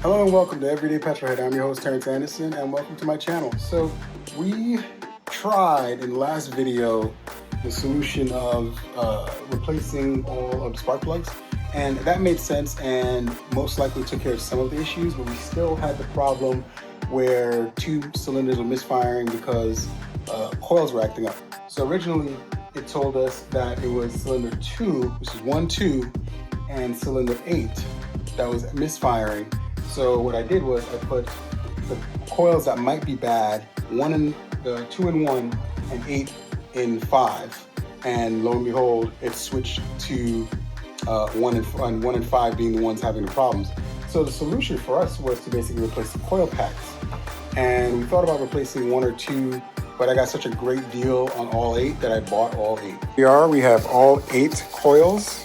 Hello and welcome to Everyday Petrolhead. I'm your host Terrence Anderson and welcome to my channel. So we tried in the last video the solution of replacing all of the spark plugs, and that made sense and most likely took care of some of the issues, but we still had the problem where two cylinders were misfiring because coils were acting up. So originally it told us that it was cylinder 2, which is 1, 2, and cylinder 8 that was misfiring. So what I did was I put the coils that might be bad, 2 in 1 and 8 in 5, and lo and behold, it switched to 1 and 5 being the ones having the problems. So the solution for us was to basically replace the coil packs, and we thought about replacing 1 or 2, but I got such a great deal on all 8 that I bought all 8. Here we have all 8 coils,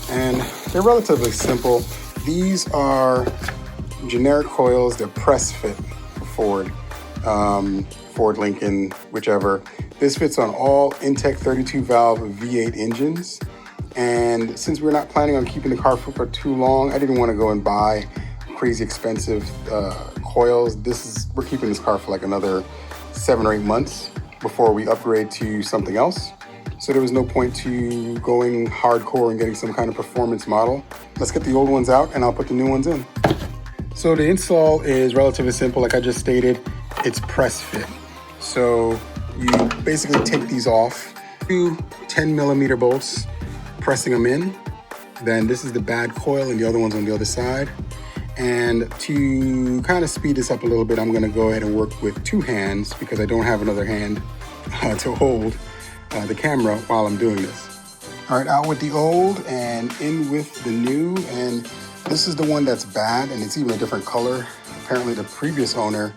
and they're relatively simple. These are generic coils. They're press fit for Ford, Lincoln, whichever. This fits on all Intech 32 valve V8 engines. And since we're not planning on keeping the car for too long, I didn't want to go and buy crazy expensive coils. We're keeping this car for like another 7 or 8 months before we upgrade to something else. So there was no point to going hardcore and getting some kind of performance model. Let's get the old ones out and I'll put the new ones in. So the install is relatively simple. Like I just stated, it's press fit. So you basically take these off, 2 10mm bolts, pressing them in. Then this is the bad coil and the other one's on the other side. And to kind of speed this up a little bit, I'm gonna go ahead and work with 2 hands because I don't have another hand to hold the camera while I'm doing this. All right, out with the old and in with the new. And this is the one that's bad, and it's even a different color. Apparently the previous owner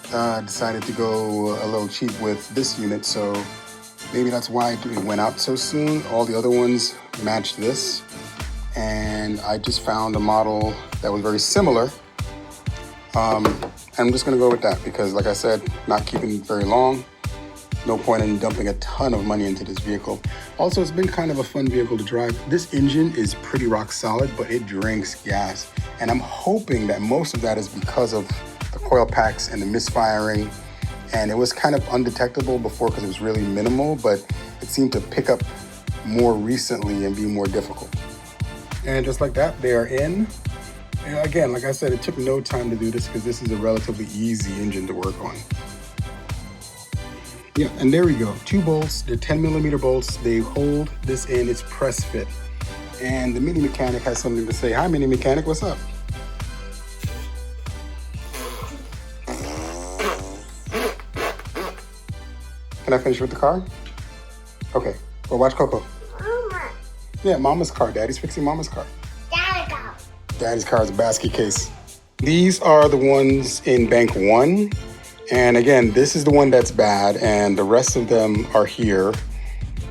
decided to go a little cheap with this unit, so maybe that's why it went out so soon. All the other ones matched this, and I just found a model that was very similar. And I'm just gonna go with that because, like I said, not keeping it very long. No point in dumping a ton of money into this vehicle. Also, it's been kind of a fun vehicle to drive. This engine is pretty rock solid, but it drinks gas. And I'm hoping that most of that is because of the coil packs and the misfiring. And it was kind of undetectable before because it was really minimal, but it seemed to pick up more recently and be more difficult. And just like that, they are in. And again, like I said, it took no time to do this because this is a relatively easy engine to work on. Yeah, and there we go. 2 bolts, they're 10mm bolts. They hold this in, it's press fit. And the mini mechanic has something to say. Hi, mini mechanic, what's up? Can I finish with the car? Okay, well, watch Coco. Mama. Yeah, Mama's car. Daddy's fixing Mama's car. Daddy go. Daddy's car is a basket case. These are the ones in bank 1. And again, this is the one that's bad, and the rest of them are here.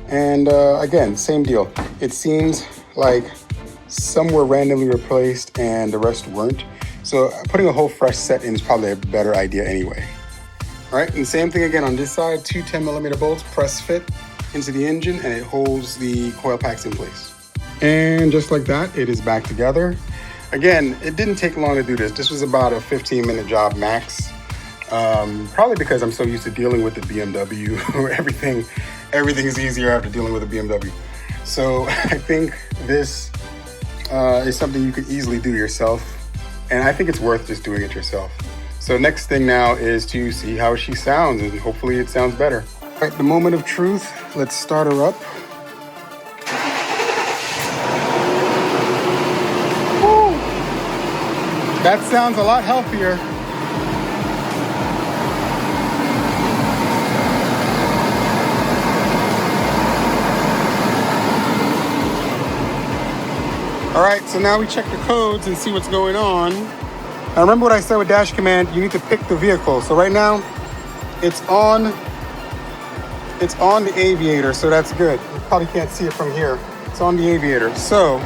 And again, same deal. It seems like some were randomly replaced and the rest weren't. So putting a whole fresh set in is probably a better idea anyway. All right, and same thing again on this side, 2 10mm bolts press fit into the engine, and it holds the coil packs in place. And just like that, it is back together. Again, it didn't take long to do this. This was about a 15-minute job max. Probably because I'm so used to dealing with the BMW. Everything's easier after dealing with a BMW. So I think this is something you could easily do yourself, and I think it's worth just doing it yourself. So next thing now is to see how she sounds, and hopefully it sounds better. All right, the moment of truth. Let's start her up. Woo! That sounds a lot healthier. All right, so now we check the codes and see what's going on. Now remember what I said with dash command, you need to pick the vehicle. So right now, it's on the Aviator, so that's good. You probably can't see it from here. It's on the Aviator. So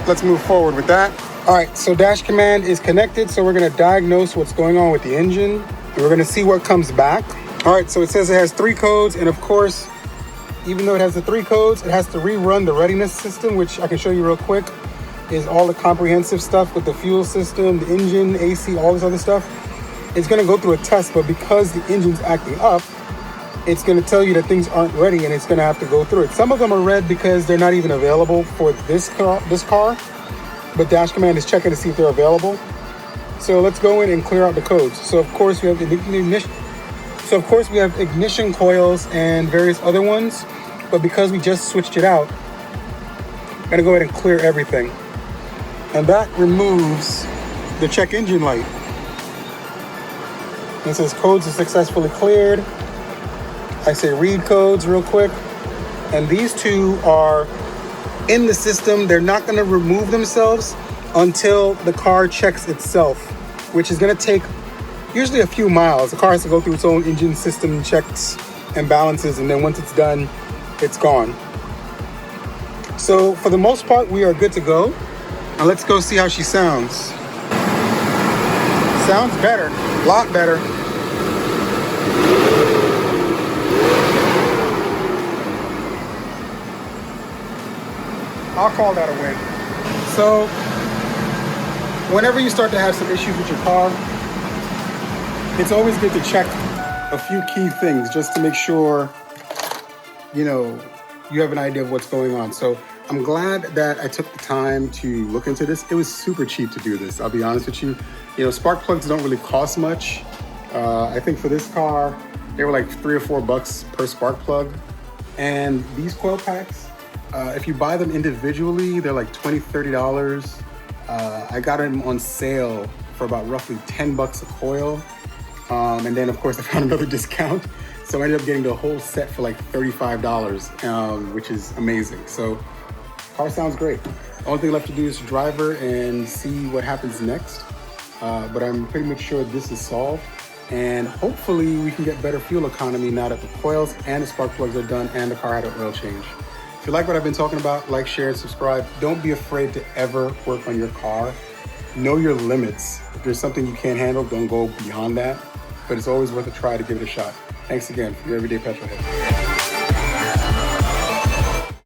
let's move forward with that. All right, so dash command is connected, so we're gonna diagnose what's going on with the engine, and we're gonna see what comes back. All right, so it says it has 3 codes, and of course, even though it has the 3 codes, it has to rerun the readiness system, which I can show you real quick. is all the comprehensive stuff with the fuel system, the engine, AC, all this other stuff. It's going to go through a test, but because the engine's acting up, it's going to tell you that things aren't ready, and it's going to have to go through it. Some of them are red because they're not even available for this car, but Dash Command is checking to see if they're available. So let's go in and clear out the codes. So of course we have ignition coils and various other ones, but because we just switched it out, I'm gonna go ahead and clear everything. And that removes the check engine light. It says codes are successfully cleared. I say read codes real quick. And these two are in the system. They're not gonna remove themselves until the car checks itself, which is gonna take usually a few miles. The car has to go through its own engine system checks and balances, and then once it's done, it's gone. So for the most part, we are good to go. Now let's go see how she sounds. Sounds better, a lot better. I'll call that a win. So whenever you start to have some issues with your car, it's always good to check a few key things just to make sure, you have an idea of what's going on. So I'm glad that I took the time to look into this. It was super cheap to do this, I'll be honest with you. Spark plugs don't really cost much. I think for this car, they were like $3 or $4 per spark plug. And these coil packs, if you buy them individually, they're like $20, $30. I got them on sale for about roughly $10 a coil. And then of course I found another discount. So I ended up getting the whole set for like $35, which is amazing. So car sounds great. The only thing left to do is drive her and see what happens next. But I'm pretty much sure this is solved. And hopefully we can get better fuel economy now that the coils and the spark plugs are done and the car had an oil change. If you like what I've been talking about, like, share, and subscribe. Don't be afraid to ever work on your car. Know your limits. If there's something you can't handle, don't go beyond that. But it's always worth a try to give it a shot. Thanks again for your everyday petrol head.